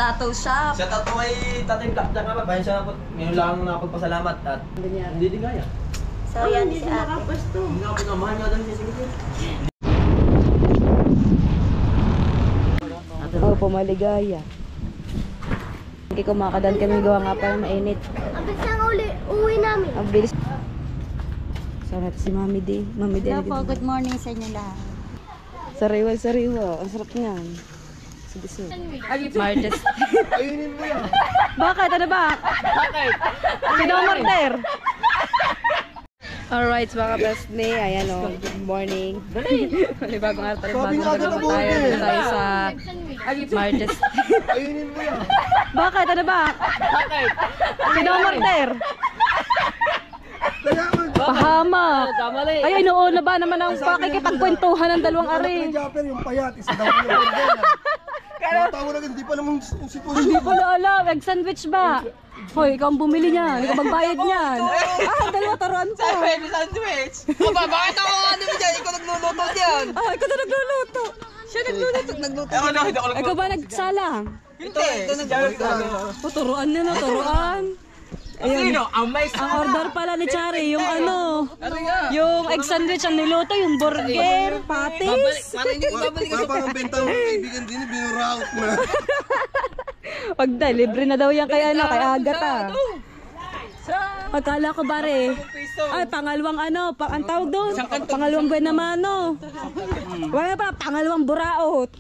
Tattoo shop. Shout out po kay Tatay Blackjack nga, bayan siya na po. Ngayon lang napagpasalamat at hindi ligaya. So yan si ate. Hindi ako pinamahal nga doon siya. Sige. Oh, pumaligaya. Hindi kumakadan kami gawa nga parang mainit. Ang bilis na uwi namin. Ang bilis. Sarap si Mami D. Mami D. Hello po, good morning sa inyo lahat. Sariwa, sariwa. Ang sarap niyan. Sige. Martes. Ayunin mo yan. Bakit? Ano ba? Bakit? Pinomorder. Alright, mga kapasni. Ayan o. Good morning. Bagong araw tayo. Tayo sa Martes. Ayunin mo yan. Bakit? Ano ba? Bakit? Pinomorder. Pahamak. Ay, noon na ba naman ang pakikipagkwentuhan ng dalawang ari? Yung payat, isa daw yung order. Tawa na hindi pa naman sitwasyon. Hindi ko na alam. Egg sandwich ba? Hoy, ikaw ang bumili niyan. Ikaw magbayad niyan. Dalawa taruan pa. Egg sandwich. Aba, bakit ako ano mo dyan? Ikaw nagluluto dyan. Ikaw na nagluluto. Siya nagluluto. Ikaw ba nagsalang? Hindi. Ito nagluto. Turuan niya na, turuan. Sino? Ang may Ang order pala ni Chari, yung ano, yung egg sandwich ang niluto, yung burger, patis. Wala pa ang benta ng kaibigan din, binuraot na. Wag na, libre na daw yan kay ano, kay Agatha. Akala ko bare. Ay, pangalawang ano, ang tawag doon, pangalawang buwan naman ano. Wala pa, pangalawang buraot.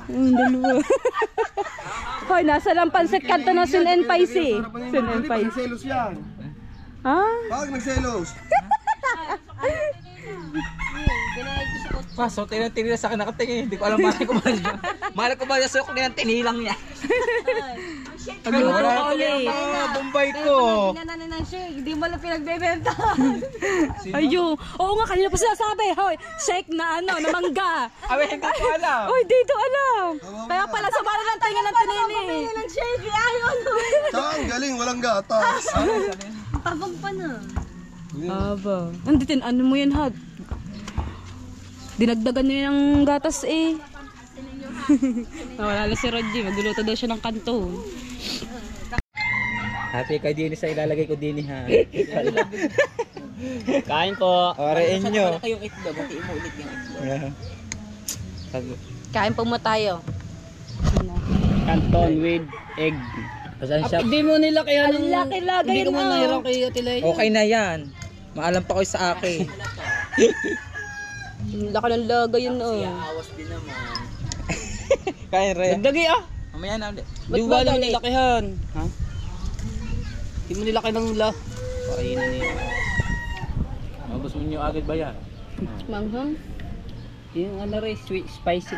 Dalawa. Hoy, nasa lang pansit kanto ng Sin and Paisi. Sin and Paisi. Nagselos yan. Ha? Pag nagselos. So, tinila sa akin nakatingin. Hindi ko alam mahal ko ba niya. Mahal ko ba niya sa kanya tinilang niya. Pagluto ka ulit. Bombay ko. Pinananin ng shake, hindi mo lang pinagbebenta. Ayo. Oo nga, kanina pa sinasabi. Hoy, shake na ano, na mangga. Awe, hindi ko alam. Hoy, dito alam. Kaya pala sa bala ng tinga ng tinini. ng shake, ayaw. Saan galing, walang gatas. Tabang pa na. Aba. Anditin, ano mo yan, Had? Dinagdagan niya ng gatas eh. Nawala na si Rodji. Magluluto daw siya ng kanto. Happy kay Dini sa ilalagay ko Dini ha. Kain po. Orain nyo. Yung itlog, hatiin mo ulit yung itlog. Kain po mo tayo. Canton with egg. Hindi mo nila kaya Ang laki lagay mo. okay na yan. Maalam pa ko sa akin. Laki ng lagay yun oh. Awas din naman. Kain rin. Dagdagi ah. Mamaya na ulit. Di ba lang nilakihan? Ha? Di mo nilaki ng ula. Pakainan niya. Gusto mo nyo agad ba yan? Manghang. Yung ano rin, sweet, spicy.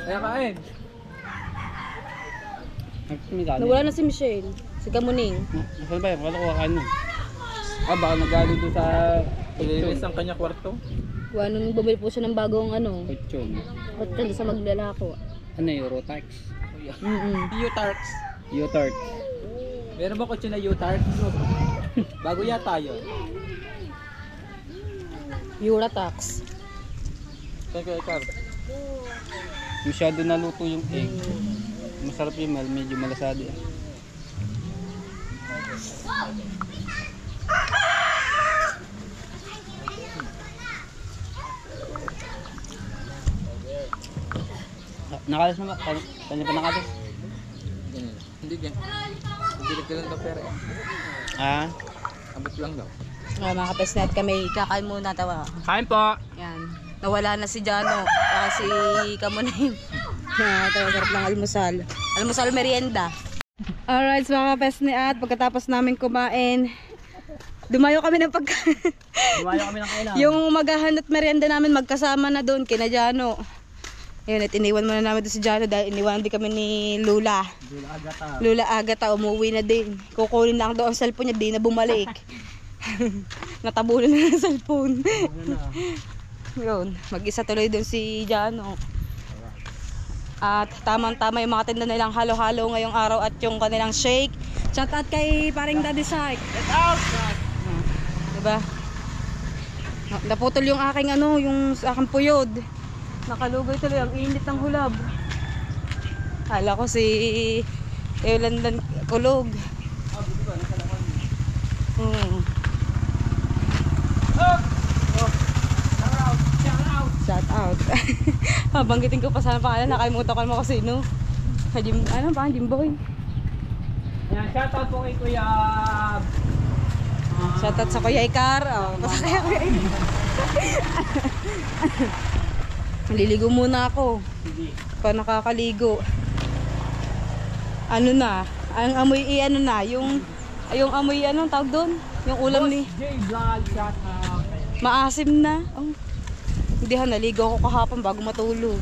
Kaya kain. Nawala na si Michelle. Si Kamuning. Saan ba yan? Wala ko kakain mo. Baka nagaling doon sa paglilis ang kanya kwarto. Nung bumili po siya ng bagong ano. Kutsyon. Hotel sa maglalako. Ano yung Eurotax? U-Tarts. U-Tarts. Meron ba kutsyon na U-Tarts? Bago yata yun. Euratax. Saan ka ikaw? Masyado naluto yung egg. Masarap yung medyo malasado yan. Nakalas na ba? Kanya pa nakalas? Hindi yan. Hindi lang daw pera eh. Ah? Abot lang daw. Mga kapesnet kami, kakain muna tawa. Kain po! Yan. Nawala na si Jano. Si Kamuning. Tawa, sarap ng almusal. Almusal merienda. Alright, mga kapesnet at pagkatapos namin kumain, dumayo kami ng Dumayo kami ng kailangan. Yung maghahanap merienda namin magkasama na doon kina Jano. Ayun, at iniwan muna namin doon si Jano dahil iniwan din kami ni Lula. Lula Agata, umuwi na din. Kukunin lang daw ang cellphone niya, di na bumalik. Natabunan na ng cellphone. Yun, mag-isa tuloy doon si Jano. At tamang-tama yung mga tinda nilang halo-halo ngayong araw at yung kanilang shake. Shout out kay paring Daddy Shark. Get out! Diba? Naputol yung aking ano, yung aking puyod. Nakalugay tuloy ang init ng hulab. Kala ko si Yolandan Kulog. Shout out. Banggitin ko pa sana pangalan, nakalimutan ko naman kung sino. Ano pa, Jimboy. Yan, shout out po kay Kuya. Shout out sa Kuya Ikar. Pasaya Kuya Ikar. Maliligo muna ako. Pa nakakaligo. Ano na? Ang amoy ano na, yung amoy anong tawag doon? Yung ulam ni J Vlog, shout out. maasim na. Oh. Hindi ha, naligo ako kahapon bago matulog.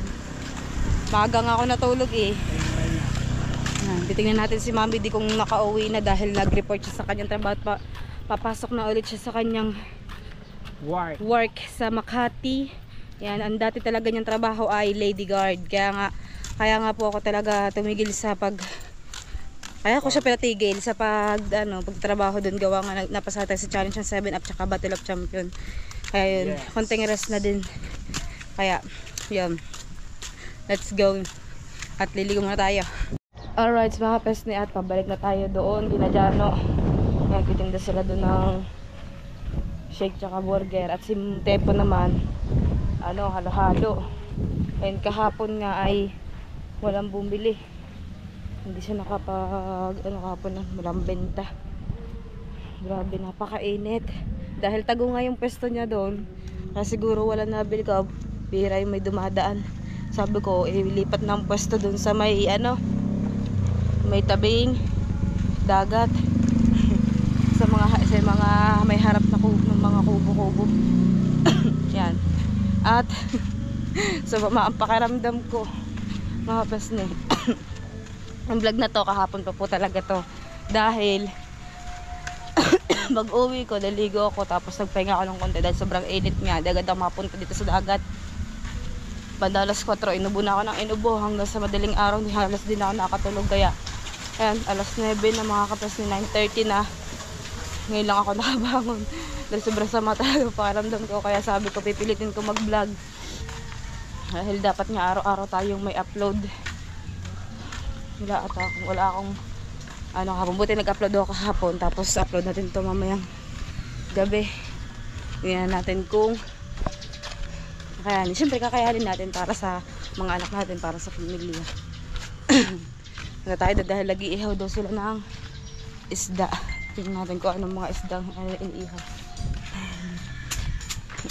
Maaga nga ako natulog eh. Titingnan natin si Mami di kung nakauwi na dahil nag-report siya sa kanyang trabaho at papasok na ulit siya sa kanyang work sa Makati. Yan, ang dati talaga niyang trabaho ay lady guard. Kaya nga po ako talaga tumigil sa kaya ko siya pinatigil sa pagtrabaho doon, gawa nga napasatay sa challenge ng 7 up tsaka Battle of Champion. Kaya yun, konting rest na din. Kaya, yun. Let's go. At liligo muna tayo. Alright, mga pesni, at pabalik na tayo doon. Ginadjano. Yan, kitinda sila doon ng shake tsaka burger. At si Tepo naman, halo-halo. And kahapon nga ay walang bumili. Hindi siya kahapon na walang benta. Grabe, napakainit. Dahil tago nga yung pwesto niya doon. Kasi siguro wala nabili ko. Bihira yung may dumadaan. Sabi ko, lipat ng pwesto doon sa may may tabing dagat. sa mga may harap na mga kubo-kubo. Yan. At so ang pakiramdam ko, mga pesne. Ang vlog na to kahapon pa po talaga to. Dahil mag-uwi ko, naligo ako, tapos nagpahinga ako ng konti dahil sobrang init nga. Agad ako mapunta dito sa dagat. Banda alas 4, inubo na ako ng inubo hanggang sa madaling araw. Halos din ako nakatulog. Kaya, ayan, alas 9 na mga kapes, 9:30 na. Ngayon lang ako nakabangon. Dahil sobrang sama talaga pakiramdam ko. Kaya sabi ko, pipilitin ko mag-vlog. Dahil dapat nga araw-araw tayong may upload. Wala akong kahapon. Buti nag-upload ako kahapon. Tapos upload natin to mamayang gabi. Tingnan natin kung kakayanin. Siyempre kakayanin natin para sa mga anak natin, para sa pamilya. Tayo dahil lagi ihaw daw sila ng isda. Tingnan natin kung anong mga isdang iniihaw.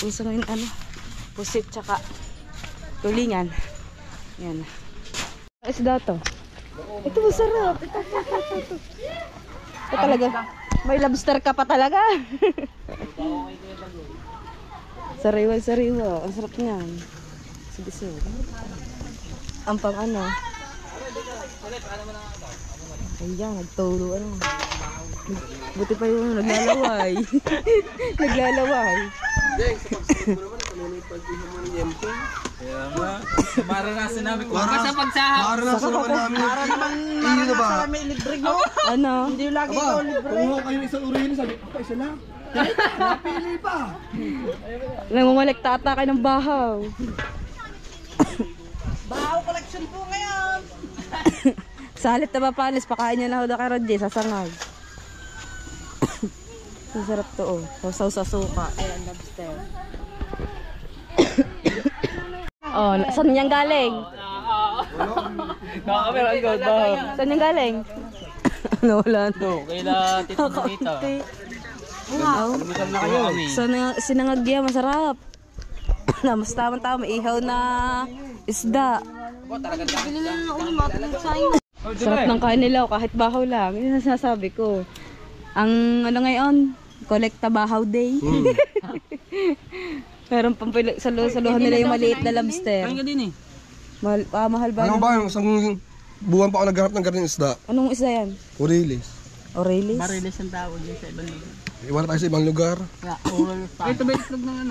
Uso ngayon pusit tsaka tulingan. Yan. Isda to. Ito masarap. Ito. Ito talaga. May lobster ka pa talaga. Sariwa. Ang sarap niyan. Sige. Ang pang Ayan, nagturo Buti pa yung naglalaway. Naglalaway. Kaya nga, maranasan namin kung sa pagsahap. Maranasan namin libre mo. Hindi lagi ikaw libre. Kung mo kayo isang urihin, sabi, isa lang. Napili pa. Nangungulekta ata kayo ng bahaw. Bahaw collection po ngayon. Salit na ba palis? Pakain niya na ako kay Rodje sa sangag. Ang sarap to Sausaw sa suka. Ayan, lobster. Saan niyang galing? Nakakamera ang gold ba? Saan niyang galing? Wala na. Kaila tito dito. Wow. Na kayo. Sinangagya, masarap. Mas tama-tama, ihaw na isda. Bili lang ako magsayang. Sarap ng kain nila kahit bahaw lang. Yun ang sinasabi ko. Ang ngayon, kolekta bahaw day. Meron pang saluhan nila yung maliit na lobster. Kain ka din Mahal ba? Ano ba yung isang buwan pa ako naghanap ng garning isda? Anong isda yan? Aurelis. Aurelis? Marilis ang tawag yun sa ibang lugar. Iwan tayo sa ibang lugar. Ito ba itlog ng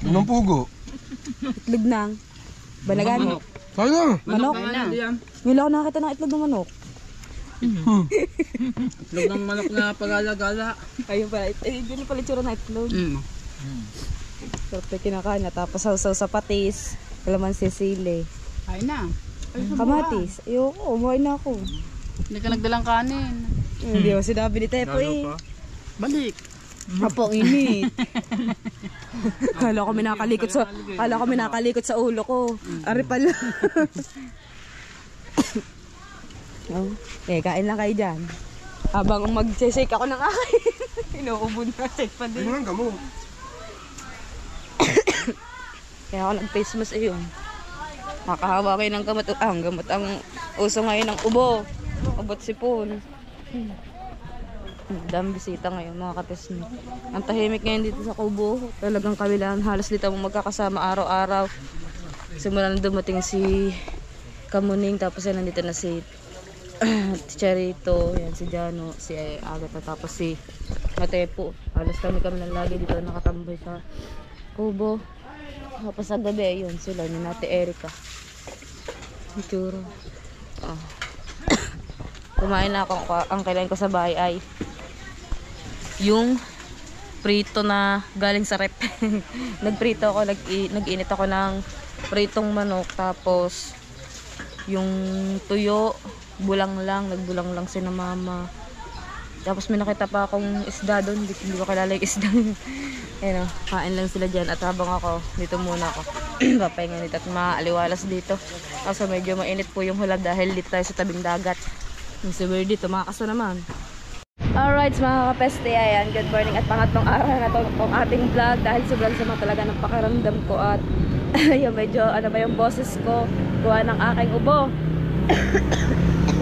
Ng pugo. Itlog ng balagan. Kaya na. Manok? Ngayon ako nakakita ng itlog ng manok. Itlog ng manok na pagala-gala. Ayun pala. Hindi pala itsura na itlog. Sarap na kinakain na. Tapos sausaw sa patis. Kalaman sisili. Ay na. Kamatis. Ayoko, umuhay na ako. Hindi ka nagdalang kanin. Hindi mo sinabi ni Tepo eh. Balik. Apo, ang init. Kala ko minakalikot sa ulo ko. Ari pala. Oh, kain lang kayo dyan. Habang mag-shake ako ng akin. Inuubod na, shake pa din. Ano lang gamot? Kaya ako nag-face mask yun. Makahawa kayo ng gamot. Ang gamot ang uso ngayon ng ubo. Ubot sipon. Dami bisita ngayon mga kapesni. Ang tahimik ngayon dito sa Kubo. Talagang kami lang halos dito magkakasama araw-araw. Simula na dumating si Kamuning, tapos yan nandito na si Charito, yan si Jano, si Agatha, tapos si Matepo. Halos kami lang lagi dito nakatambay sa Kubo. Tapos sa gabi, yun sila, ni Nate Erica. Ituro. Oh. Kumain na ako. Ang kailangan ko sa bahay ay yung prito na galing sa rep. Nagprito ako, nag-init ako ng pritong manok, tapos yung tuyo, nagbulang lang si na mama. Tapos may nakita pa akong isda doon, hindi ko kilala yung isda. Ayun, kain lang sila dyan at habang ako, dito muna ako. Papahinga nito at maaliwalas dito. Kasi medyo mainit po yung hulab dahil dito tayo sa tabing dagat. Yung si Verdi, tumakas na naman. Alright mga kapeste, ayan, good morning at pangatlong araw na itong ating vlog dahil sobrang sama talaga ng pakiramdam ko at yung medyo ano ba yung boses ko gawa ng aking ubo.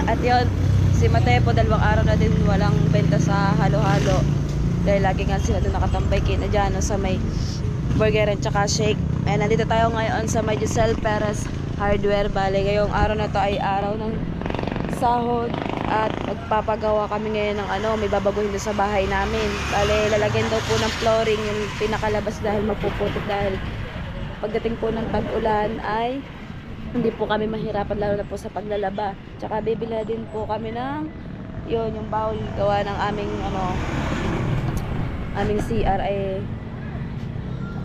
At yun, si Matepo 2 araw na din walang benta sa halo-halo dahil lagi nga sila doon nakatambay kina dyan sa may burger at saka shake. Ayan, nandito tayo ngayon sa may Giselle Perez Hardware. Bale, ngayong araw na to ay araw ng sahod at magpapagawa kami ngayon ng may babaguhin doon sa bahay namin. Bale, lalagyan daw po ng flooring yung pinakalabas dahil mapuputik dahil pagdating po ng tag-ulan ay hindi po kami mahirapan lalo na po sa paglalaba. Tsaka bibili din po kami ng yung bowl gawa ng aming CR ay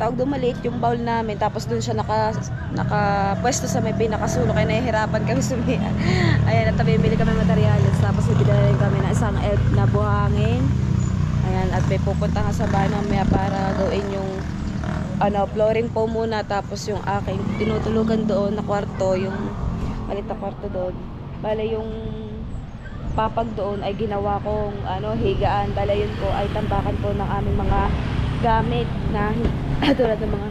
tawag doon maliit yung bowl namin, tapos doon siya nakapwesto sa may pinakasulok kaya nahihirapan kami sumihan. Ayan, at bibili kami materials, tapos bibili rin kami ng isang egg na buhangin. Ayan, at may pupunta nga sa bahay namin para gawin yung flooring po muna, tapos yung aking tinutulugan doon na kwarto, yung maliit na kwarto doon. Bale, yung papag doon ay ginawa kong higaan. Bale, yun po ay tambakan po ng aming mga gamit na tulad ng mga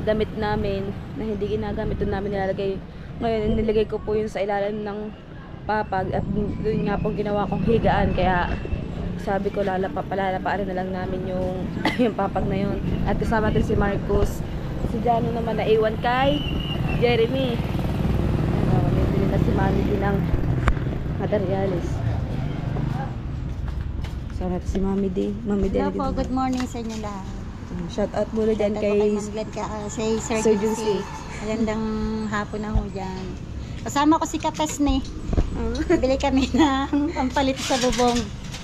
damit namin na hindi ginagamit, doon namin nilalagay. Ngayon, nilagay ko po yun sa ilalim ng papag at doon nga po ginawa kong higaan. Kaya sabi ko palalapaarin na lang namin yung yung papag na yun. At kasama din si Marcos. Si Jano naman na iwan kay Jeremy. Bili na si Mami din ng materialis. Kasama natin si Mami din. Hello po, good morning sa inyo lahat. Shout out muna dyan kay Sir Junsi. Magandang hapon na ho dyan. Kasama ko si Kapesne. Bili kami ng pampalit sa bubong.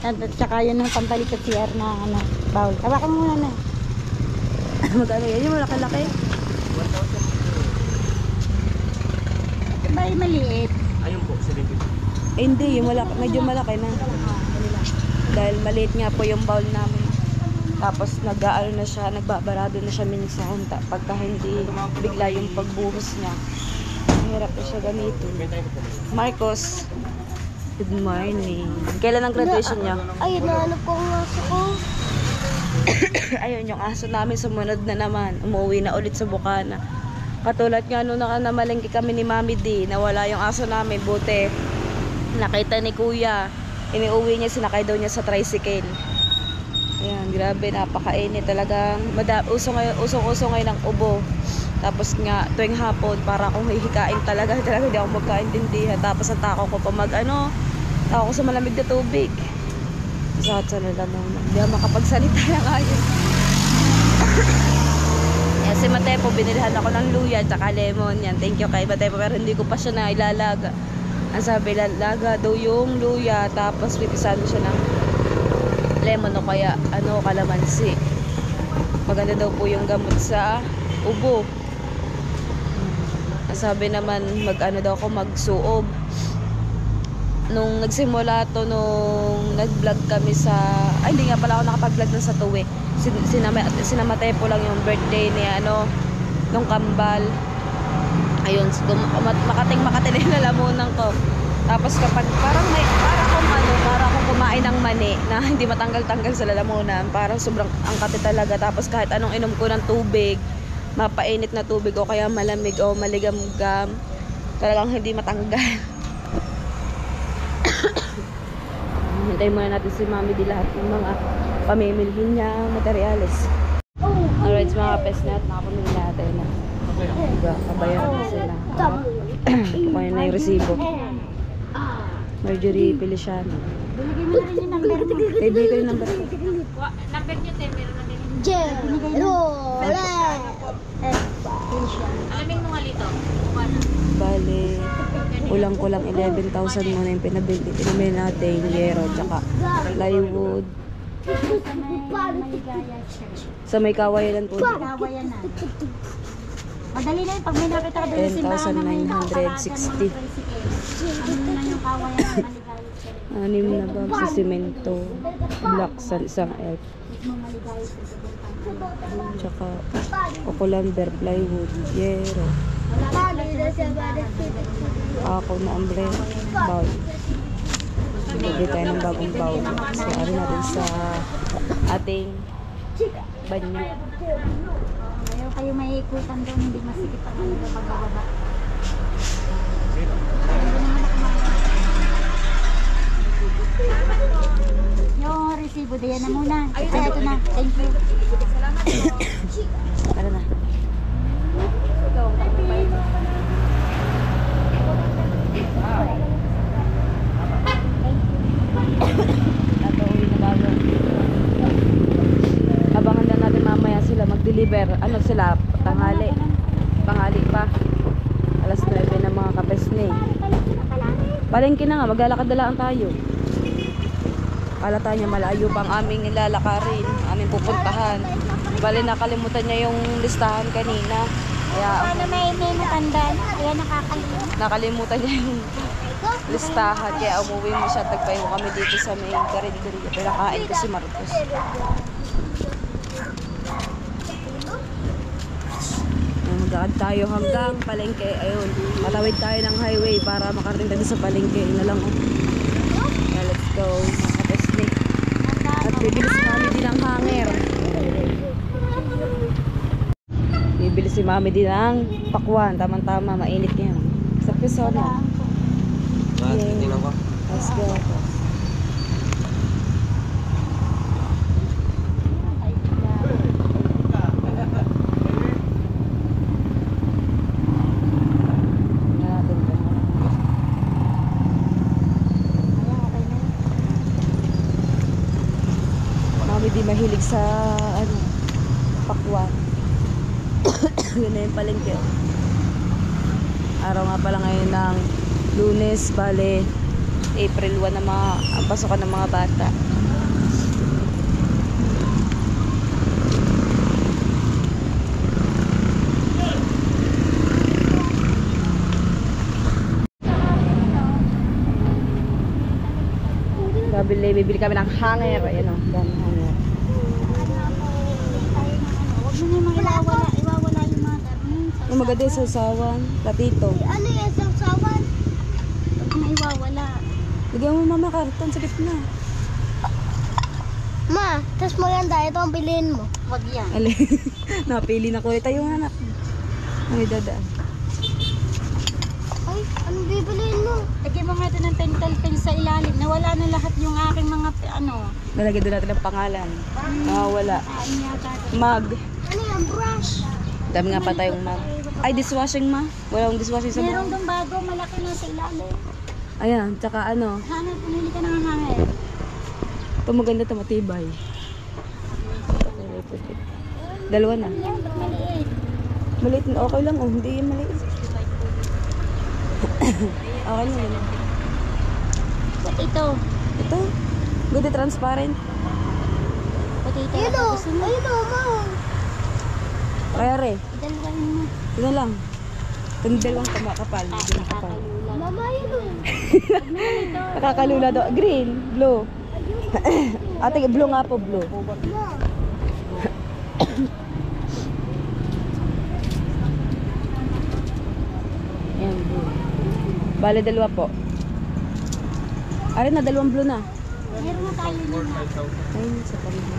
At saka yun ang pampalit sa CR na bowl. Hawakan mo muna na. Magkano yan? Yung malaki-laki? 1,000. Ba yung maliit? Ayun po, 750. Hindi, yung medyo malaki na. Dahil maliit nga po yung bowl namin. Tapos na siya, nagbabarado na siya minsan pagka hindi bigla yung pagbuhos niya. Mahirap na siya gamitin. Marcos, good morning. Kailan ang graduation niya? Ay, nahanap ko ang aso ko. Ayun, yung aso namin sumunod na naman. Umuwi na ulit sa Bukana. Katulad nga nung namalengke kami ni Mami D, nawala yung aso namin. Buti, nakita ni Kuya. Iniuwi niya, sinakay daw niya sa tricycle. Ayan, grabe, napakainit talagang. Usong-uso ngayon ng ubo. Tapos nga, tuwing hapon, para akong hihikain talaga hindi ako magkaintindihan. Tapos ang tako ko pa tako ko sa malamig na tubig. Sa na lang muna. Hindi ako makapagsalita ng ayun. Yan, si Matepo, binilihan ako ng luya at saka lemon. Yan, thank you kay Matepo, pero hindi ko pa siya na ilalaga. Ang sabi, lalaga daw yung luya, tapos pipisan mo siya ng lemon o kaya kalamansi. Maganda daw po yung gamot sa ubo. Sabi naman mag-ano daw ako, magsuob. Nung nagsimula to, nung nag-vlog kami sa, ay hindi nga pala ako nakapag-vlog na sa tuwi. Sinamatay po lang yung birthday ni ano, nung kambal. Ayun, makating na yung lalamunan ko. Tapos kapag parang akong kumain ng mani na hindi matanggal-tanggal sa lalamunan, parang sobrang angkati talaga. Tapos kahit anong inom ko ng tubig, mapainit na tubig o kaya malamig o maligam-gam, talagang hindi matanggal. Hintayin muna natin si Mami di lahat ng mga pamimilhin niya materyales. Alright, mga pesnet, nakapamili natin na. Kabayaran na sila. Kukunin na yung resibo. Marjorie Feliciano. Binigay mo na rin yung number mo. Ibigay ko yung number ko. Number niyo, te, meron na din. Alaming nung halito. Bale, kulang-kulang 11,000 muna yung pinabili natin. Yero, tsaka plywood. Maligaya Church. Sa may kawayan po. Kawayan na. Madali na yun. Pag may nakita ka doon sa simbahan na may 10,960. ano na yung kawayan na Maligaya Church. 6 na bag sa simento. Block sa isang elf. Mismo Maligaya Church. Tsaka okulamber, plywood, yero. Ako na umbrella, bowl. Bili tayo ng bagong bowl. So, ano natin sa ating banyo. Ayaw kayo may ikutan doon. Hindi masikip ang ano doon pagbababa. Yung resibo, diyan na muna. Ay, ito na. Thank you. Ano na? Natauwi na bago. Abangan na natin mamaya sila mag-deliver. Ano sila? Tanghali. Tanghali pa. Alas 9 na mga kapesne. Palengke na nga. Maglalakad na lang tayo. Kala tayo niya malayo pang aming nilalakarin. Aming pupuntahan. Bali nakalimutan niya yung listahan kanina. Kaya Paano may matandaan? Kaya nakakalimutan. nakalimutan niya yung listahan. Kaya umuwi mo siya. Tagpayo kami dito sa may karinderya. Pero kain ko si Marcos. Magkakad tayo hanggang palengke. Ayun. Matawid tayo ng highway para makarating tayo sa palengke. Yun na lang. Let's go. Makapesnik. At bibili si Mami din ng hanger. Bibili si Mami din ng pakwan. Tama-tama. Mainit yan. Sa piso na. Let's go. Mami di mahilig sa ano, pakwan. Yun na yung palengke. Araw nga pala ngayon ng Lunes, bale April 1 na ang pasokan ng mga bata. Bibili kami ng hanger. Ayan o, dami hanger. Huwag mo na yung iwawala yung mga garments. Yung maganda yung sausawan, platito. Ano yung sausawan? Huwag mo na iwawala. Lagyan mo mama karton sa gitna. Ma, tas maganda. Ito ang piliin mo. Huwag yan. Ali, napili na ko. Tayo nga anak. Ay, dadaan. Ay, anong bibiliin mo? Lagyan mo nga ito ng pentel pen sa ilalim. Nawala na lahat yung aking mga ano. Lalagyan doon natin ang pangalan. Wala. Ano yata ito? Mag. Ano yung brush? Dami nga pa tayong mag. Ay, dishwashing ma. Walang dishwashing sa Meron buhok. doon bago, malaki na sa ilalim. Ayan, tsaka ano. Hanap, pumili ka ng hanger. Ito maganda ito, matibay. Dalawa na. Yan, ba't maliit? Maliit na, okay lang. Oh, hindi yan maliit. Okay lang yun. Ba't ito? Ito. Good transparent. Ba't ito? Ayun o! Ayun o, ma! Kaya re. Dalawa yun mo. Ito na lang. Itong dalawang kamakapal. Medyo makapal. Mama, yun. Nakakalula daw. Green, blue. Ate, blue nga po, blue. Ayan, blue. Bale, dalawa po. Arin na, dalawang blue na. Meron na tayo yun. Ayun, sa pamilya.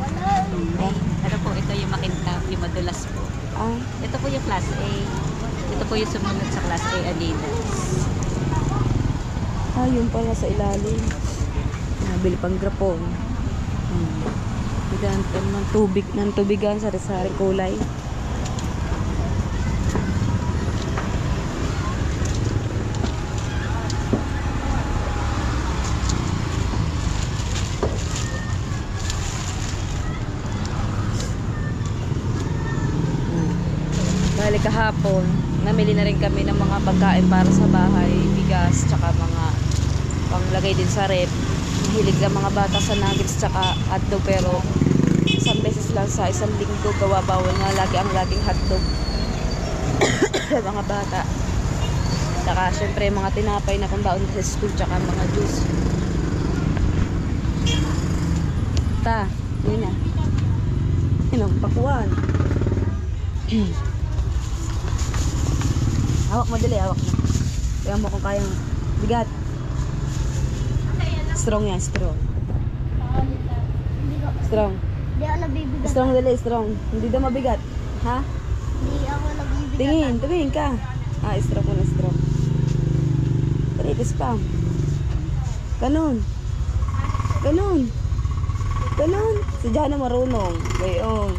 Ay, ano po, ito yung makintab, yung madulas po. Ah, Ito po yung class A. Ito po yung sumunod sa class A, Adidas. yun pala sa ilalim. Nabili pang grapon. Bigan ng tubigan sa sari kulay. Bali kahapon, namili na rin kami ng mga pagkain para sa bahay, bigas, tsaka mga panglagay din sa rep. Hilig ng mga bata sa nuggets tsaka hotdog, pero isang beses lang sa isang linggo gawa bawal nga lagi ang laging hotdog sa mga bata. Tsaka syempre mga tinapay na pambaon sa school tsaka mga juice. Yun na. Yun ang pakuan. Hawak mo dali, hawak mo. Tingnan mo kung kayang bigat. Strong yan, strong. Strong. Hindi ako nabibigat. Strong dali, strong. Hindi daw mabigat. Ha? Hindi ako nabibigat. Tingin ka. Strong mo na, strong. Taritis pa. Ganun. Si Jana marunong. Gayon.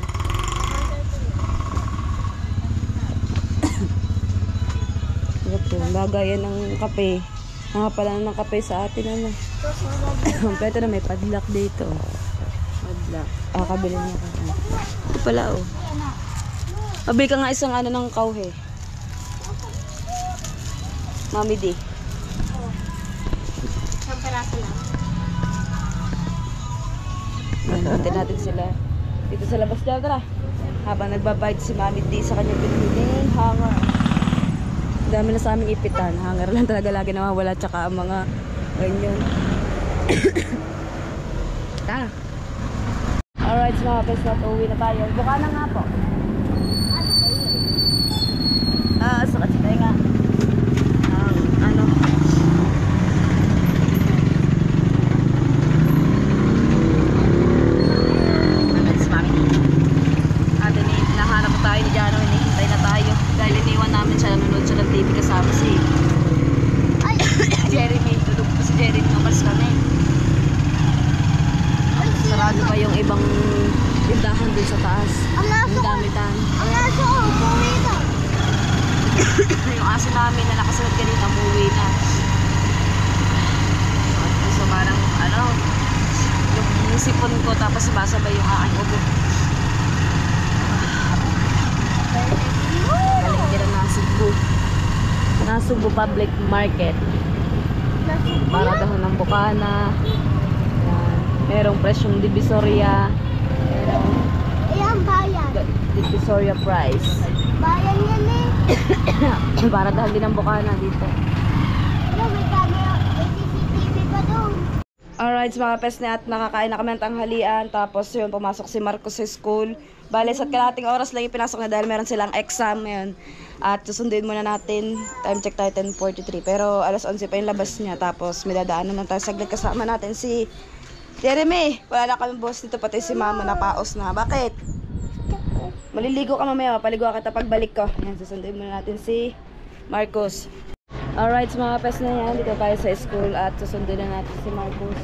Lagayan ng kape. Pala ng kape sa atin ano. Kompleto na may padlock dito. Padlock. Kabili niya ka. Ito pala oh. Mabili ka nga isang ano ng kauhe. Mami D. Isang peraso lang. Nandito natin sila. Dito sa labas daw, tara. Habang nagbabayad si Mami D sa kanyang piniling hanger. Dami na sa aming ipitan. Hanger lang talaga lagi nawawala. Tsaka ang mga ganyan. Tara. Alright, mga pesat. Uwi na tayo. Buka na nga po. Sakit si tayo nga. Ano. Si Mami D. Ate ni, nahanap po tayo ni Jano. Hinihintay na tayo. Dahil iniwan namin siya, nanonood siya ng TV kasama si Jeremy. Tulog po si Jeremy, umalis kami. Sarado pa yung ibang tindahan dun sa taas. Ang dami-dami. Ang aso ko, umuwi na. Yung aso namin na nakasunod kanina, umuwi na. So parang ano, yung sipon ko tapos sabay yung aking ubo. Galing din ang Nasugbu Public Market. Para dahon ng bukana. Yan. Merong presyong Divisoria. Merong Ayan, bayan. Divisoria price. Bayan yan eh. Para dahon din ng bukana dito. Ano, may camera, may CCTV pa doon. Alright, mga pes na at nakakain na kami ng tanghalian. Tapos yun, pumasok si Marcos sa school. Bale, sa kalating oras lang yung pinasok na dahil meron silang exam ngayon. At susunduin muna natin. Time check tayo 10:43. Pero alas 11 pa yung labas niya. Tapos may dadaan naman tayo saglit. Kasama natin si Jeremy. Wala na kami boss dito. Pati si mama napaos na. Bakit? Maliligo ka mamaya. Mapaligo kita pagbalik ko. Yan, susunduin muna natin si Marcos. Alright, mga pes na yan. Dito tayo sa school. At susunduin na natin si Marcos.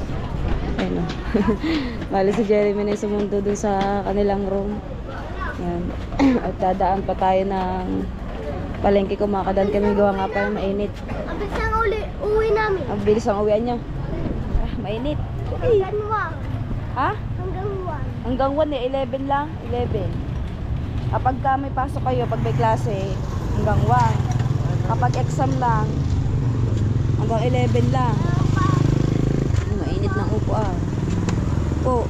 Ayun o. Bali si Jeremy na sumundo dun sa kanilang room. Yan. At dadaan pa tayo ng palengke. Kumakadaan kami. Gawa nga pa mainit. Ang bilis ang uwi namin. Ang bilis ang uwian nyo. Mainit. Okay. Hanggang 1. Ha? Hanggang 1. Hanggang 1 eh. 11 lang. 11. Kapag may pasok kayo, pag may klase, hanggang 1. Kapag exam lang, hanggang 11 lang. Mainit ng upo ah. Po.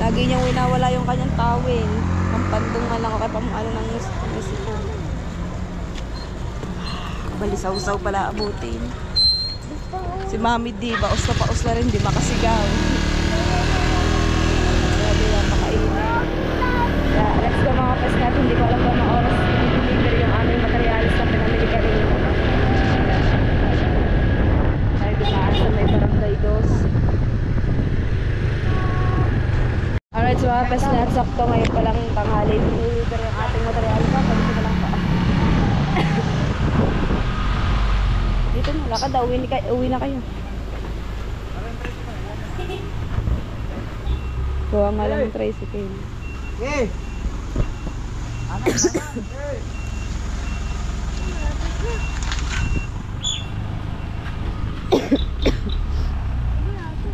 Lagi niyang winawala yung kanyang towel. Pampandungan lang ako kay pamuano ng musiko. Balisaw-saw pala abutin. Si Mami D, baos na paos na rin, di makasigaw. Grabe yan, makainit. Kaya, let's go mga pes natin. Hindi ko alam kung anong oras i-deliver yung aming materialis na pinamili kanina. Tayo dumaan sa may barangay dos. Alright, so mga pes natin, sakto ngayon palang tanghali. I-deliver yung ating materialis na. Pagkita na lang pa. Dito na, lakad daw. Uwi na kayo. Kuha nga lang yung tricycle. Eh!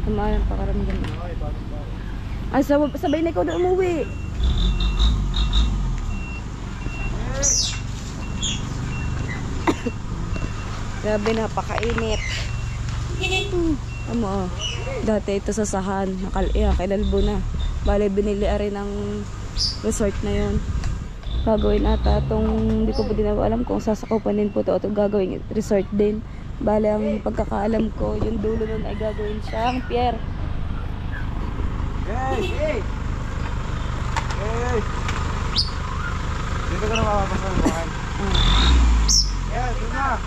Tumalang pakaramdam. Ay, sabay na ikaw na umuwi. Grabe, napakainit. Amo, dati ito sa Sahan, kailalbo na. Bale, binili rin ng resort na yon. Gagawin ata itong, hindi ko po din alam kung sasakupan din po ito o gagawin resort din. Bale, ang pagkakaalam ko, yung dulo nun ay gagawin siyang pier. Hey! Hey! Hey! Dito ka na mapapasa ng buhay. Yeah, dito na!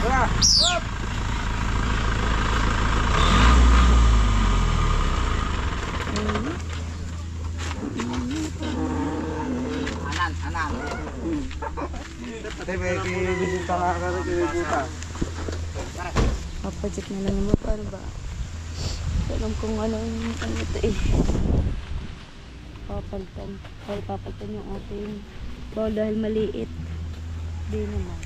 Tara! Up! Ate, may bisita ka ka rin puta. Papacheck na lang mo, paano ba? Alam kung ano ito eh. Papalitan. Dahil papalitan yung ating bawal dahil maliit. Di naman.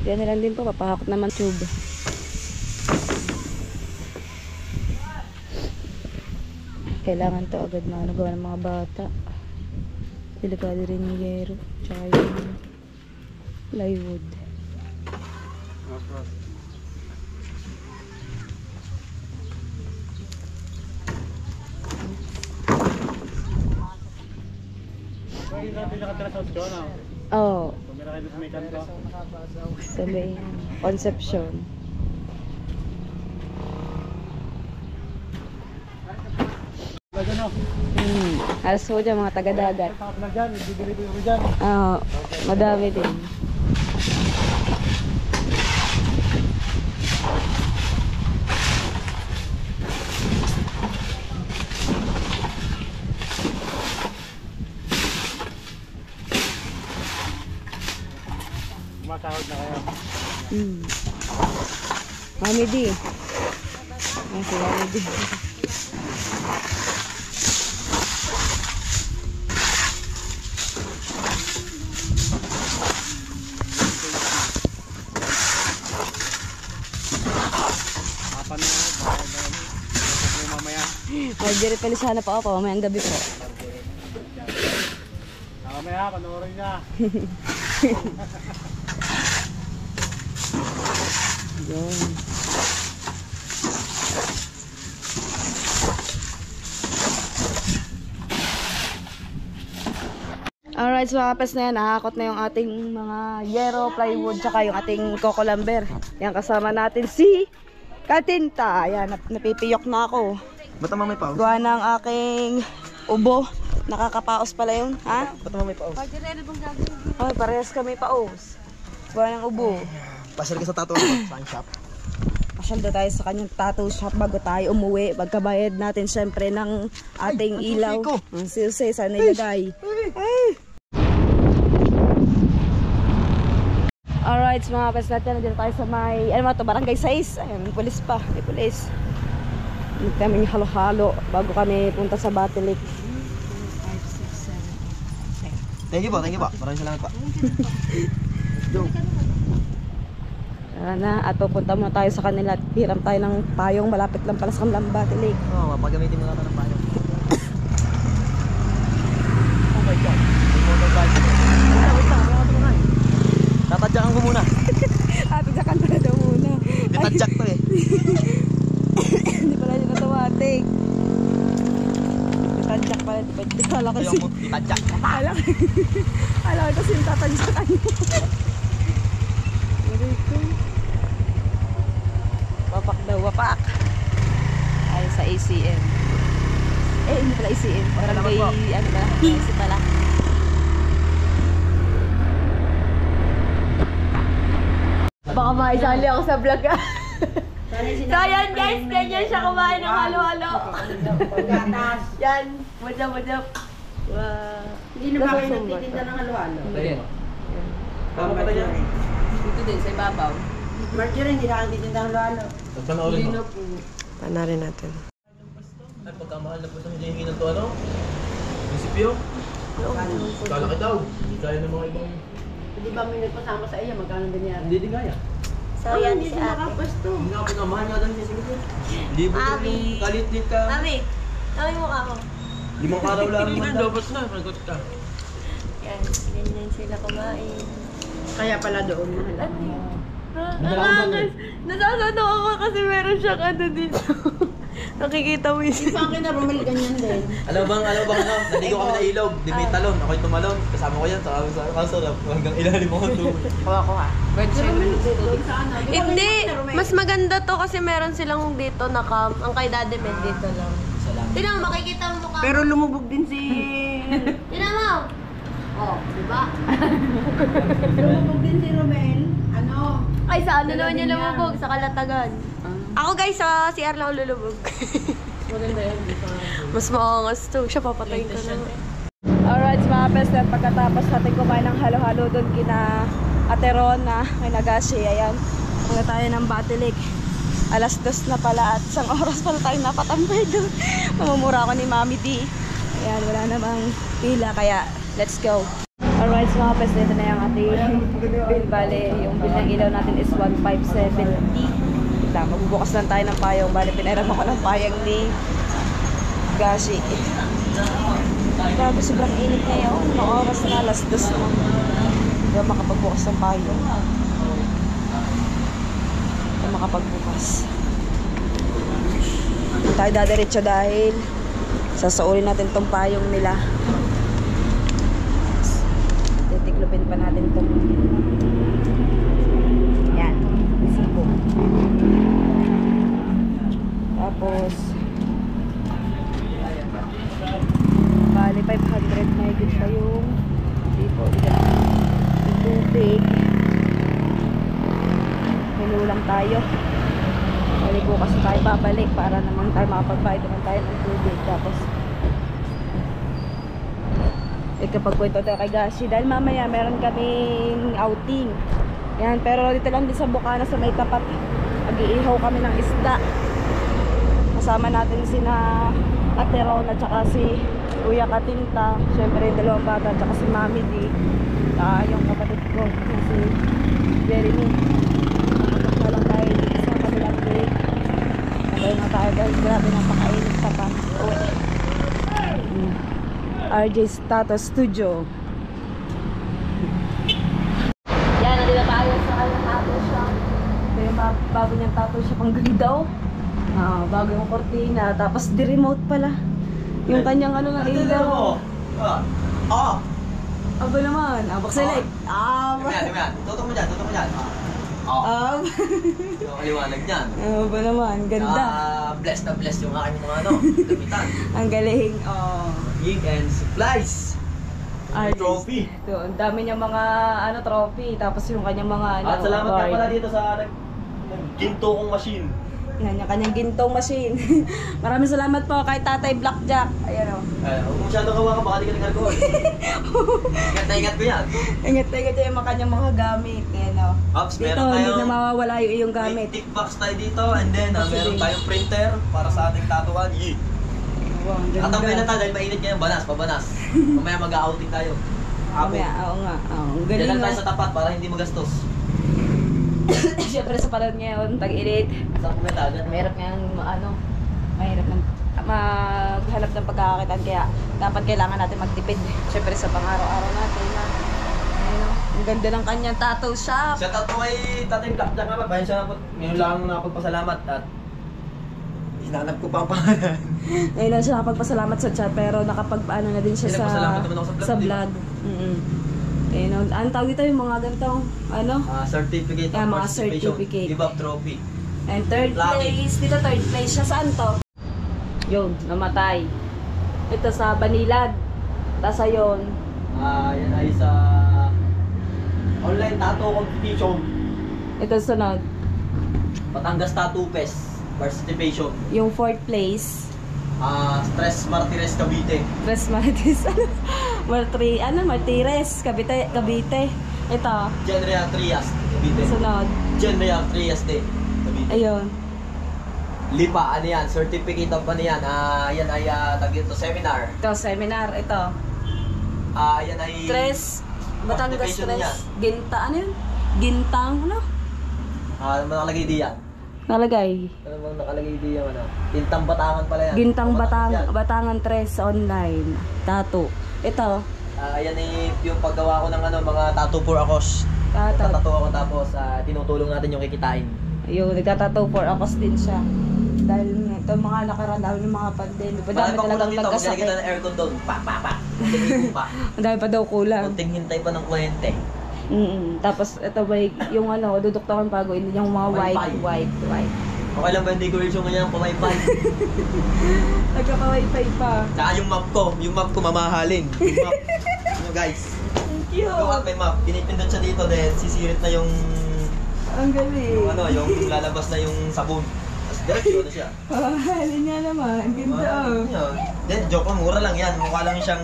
Yan na lang din po, papahakot naman tube. Kailangan to agad na gawa ng mga bata. Delikado rin yung yero, tsaka yung plywood. Oo. Sa may Conception. Alas po dyan mga taga-dagat. Oo, madami din. Masahod na kayo. Mami D. Ayan si Mami D. Diret pala sana pa ako, mamayang gabi po. Mamaya, panoorin niya. Yun. Alright, so kapes na yan, nakakot na yung ating mga yero, plywood, tsaka yung ating coco lumber. Yan, kasama natin si Katinta. Ayan, napipiyok na ako. Ba't naman may paus? Gawa ng aking ubo. Nakakapaos pala yun, ha? Ba't naman may paus? Ay, parehas kami paos. Gawa ng ubo. Pasal ka sa tattoo sa shop. Pasyal daw tayo sa kanyang tattoo shop bago tayo umuwi. Pagkabayad natin syempre ng ating ilaw. Ang silse, saan nilagay? Alright, mga kapes natin, nandito tayo sa may, ano ba ito, barangay 6. Ayun, may pulis pa, may pulis. Hindi kami halo-halo bago kami punta sa Batilik. Thank you po. Maraming salamat po. Tara na, at pupunta muna tayo sa kanila at hiram tayo ng payong. Malapit lang pala sa kanilang Batilik. Oo, mapagamitin mo naman ng paano. Oh my God. Tatadyakan ko muna. Kala ko si... Kala ko kasi yung tatadyakan mo. Wapak daw, wapak. Ay, sa ACM. Eh, hindi pala ACM. Barangay, ano ba? AC pala. Baka maisali ako sa vlog. So yan guys, ganyan siya kumain ng halo-halo. Yan, mudap. Hindi na ba kayo nagtitinda ng halo-halo? Tama pa tayo. Dito din, sa ibabaw. Marjorie, hindi na kayo nagtitinda ng halo-halo. Panoorin mo. Panarin natin. Ay, pagkamahal na po sa hinihingi ng to ano? Prinsipyo? Kala ka daw. Hindi kaya ng mga ibang... Hindi ba may nagpasama sa iyo? Magkano din yan? Hindi din kaya. So yan si ate. Hindi nga pinamahal nga daw niya sige. Hindi po yung kalit-lit ka. Mami mo ka mo. 5 araw lang naman daw. Lobos na, magot ka. Yan, ganyan sila kumain. Kaya pala doon mahal. Nasasano ako kasi meron siyang ano dito. Nakikita mo yun. Yung akin na bumili ganyan din. Alam bang ano? Naligo kami na ilog. Di may talon. Ako'y tumalon. Kasama ko yan. Kasarap. Hanggang ilalim ako tubig. Hindi, mas maganda to kasi meron silang dito na cam. Ang kay Daddy Med dito lang. Tingnan mo, makikita mo mukha. Pero lumubog din si... Tingnan mo. Oh, di ba? lumubog din si Romel. Ano? Ay, sa ano naman yung lumubog? Sa Kalatagan. Ako guys, sa CR lang ako lulubog. Maganda yun. Mas maangas to. Siya papatayin ko na. Alright, mga best, pagkatapos natin kumain ng halo-halo doon kina Ate Rona, kay Nagashi, ayan. Punta tayo ng Batilik. 2:00 na pala at 1 oras pala tayo napatambay doon. Mamumura ako ni Mami D. Ayan, wala namang pila, kaya let's go. Alright, mga best, dito na yung ating bill. Bale, yung bill ng ilaw natin is 1,570. Magbubukas lang tayo ng payong. Bale, pinairam ako ng payang ni Gashi. Grabe, sobrang init ngayon. Mga oras na, 2:00 na. Hindi ako makapagbukas ng payong. Hindi ako makapagbukas. Hindi tayo dadiretso dahil sasaurin natin tong payong nila. Titiklopin pa natin tong yan, sipo. Tapos bali 500 may good pa yung tipo yung tubig. Hinulang tayo. Bali bukas tayo babalik para naman tayo makapagbayad naman tayo ng tubig. Tapos kapagkwento tayo kay Gashi dahil mamaya meron kaming outing. Yan, pero dito lang din sa Bukana sa may tapat. Mag-iihaw kami ng isda. Kasama natin sina Ate Rona at saka si Kuya Katinta. Siyempre yung 2 bata at saka si Mami D. Yung kapatid ko na si Jeremy. Nakapag na lang tayo dito sa kabilang break. Sabay na tayo dahil grabe napakainit pa pa. RJ's Tattoo Studio. Yan, nandito tayo sa kanyang tattoo shop. Ito yung bago niyang tattoo shop. Ang ganda. Bago yung kortina. Tapos di-remote pala. Yung kanyang ano ng ilaw. Aba naman. Select. Diyan. Tutok mo dyan. Yung kaliwanag dyan. Aba naman. Ganda. Bless na bless yung aking mga gamitan. Ang galing. Gig and supplies. Trophy. Ito, ang dami niyang mga trophy. Tapos yung kanyang mga At salamat nga award. pala dito sa ginto kong machine. Yan, yung kanyang gintong machine. Maraming salamat po kay Tatay Blackjack. Ayan o. Huwag masyadong hawakan, baka di ka nag-alcohol. Ingat na ingat ko yan. Ingat yung mga kanyang mga gamit. Ayan o. Ops, Dito, meron hindi tayong na mawawala yung iyong may gamit. tick box tayo dito, and then meron tayong printer para sa ating tatuan. Wow, ang Katambay na ganda. tayo dahil mainit ngayon, pabanas. Mamaya mag-outing tayo. Mamaya, oo nga. Ang Diyan galing lang tayo o. sa tapat para hindi magastos. Siyempre sa panahon ngayon, tag-init. Saan kung agad? Mahirap mahirap ng maghanap ng pagkakakitaan. Kaya dapat kailangan natin magtipid. Siyempre sa pang-araw-araw natin. Ayun o. Ang ganda ng kanyang tattoo shop. Shout out po kay Tatay Blackjack nga ba? Bayan siya ngayon lang nakapagpasalamat at Hinanap ko pa ang pangalan. Ngayon lang siya nakapagpasalamat sa chat pero nakapag-ano na din siya sa Nagpasalamat naman ako sa vlog. Ayun, ang tawag dito yung mga ganitong ano? Certificate of Yeah, mga participation. certificate. Give up trophy. And third Lucky. place, dito third place siya. Saan to? Yun, namatay. Ito sa Banilad. Tapos ayun. Yan ay sa online tattoo competition. Ito sunod. Batangas Tattoo Fest participation. Yung fourth place. Stress Martires Cavite. Tres Martis. Martires. Cavite. Ito. General Trias Cavite. Sunod. General Trias de Cavite. Ayun. Lipa, ano yan? Certificate of ano yan? Yan ay tagito seminar. Ito, seminar. Ito. Yan ay Tres. Batangas participation Tres. niya. Ginta. Ano yun? Gintang. Ano? Ano bang nakalagay diyan? Nalagay. Ano bang nakalagay diyan? Ano? Gintang Batangan pala yan. Gintang Batangas yan. Batangan Tres online. Tattoo. Ito. Yan ay yung paggawa ko ng mga tattoo for a cause. Nagtatato ako tapos tinutulong natin yung kikitain. Yung nagtatattoo for akos din siya. Dahil ito mga nakaraan dahil ng mga pandemic. Madami talagang Maglalagay kita nagkasakit. ng aircon doon. Pa. Madami pa daw kulang. Kunting hintay pa ng kuryente. Tapos ito ba yung duduktokan pa gawin yung mga white. Okay lang ba yung decoration ganyan? Pamaypay. Nagkaka-wifi pa. Tsaka yung map ko mamahalin. Yung map. Guys. Thank you. Look at my map. Pinipindot siya dito then sisirit na yung Ang galing. yung lalabas na yung sabon. Tapos diretso na siya. Halin nga naman. Ang ganda. Then joke lang, mura lang yan. Mukha lang siyang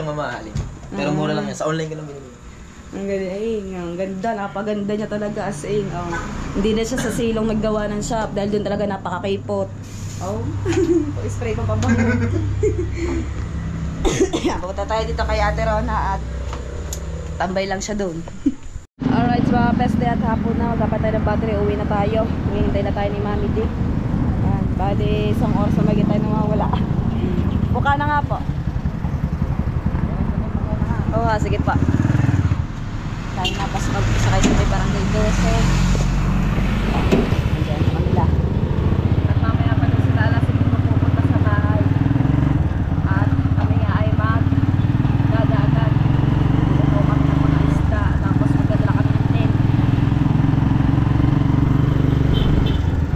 mamahalin. Pero mura lang yan. Sa online ko lang binili. Ang galing. Ang ganda. Napaganda niya talaga as in. Hindi na siya sa silong naggawa ng shop dahil doon talaga napaka-kaipot. Spray ko pa ba? Pupunta tayo dito kay Ate Rona at tambay lang siya doon. Alright, so mga peste at hapon na. Magkapatay ng battery. Uwi na tayo. Hihintay na tayo ni Mami D. Ayan. Bali, isang oras na magiging tayo nawawala. Buka na nga po. Oo nga, sige pa. Tayo na pas mag-isa kayo sa may barangay 12.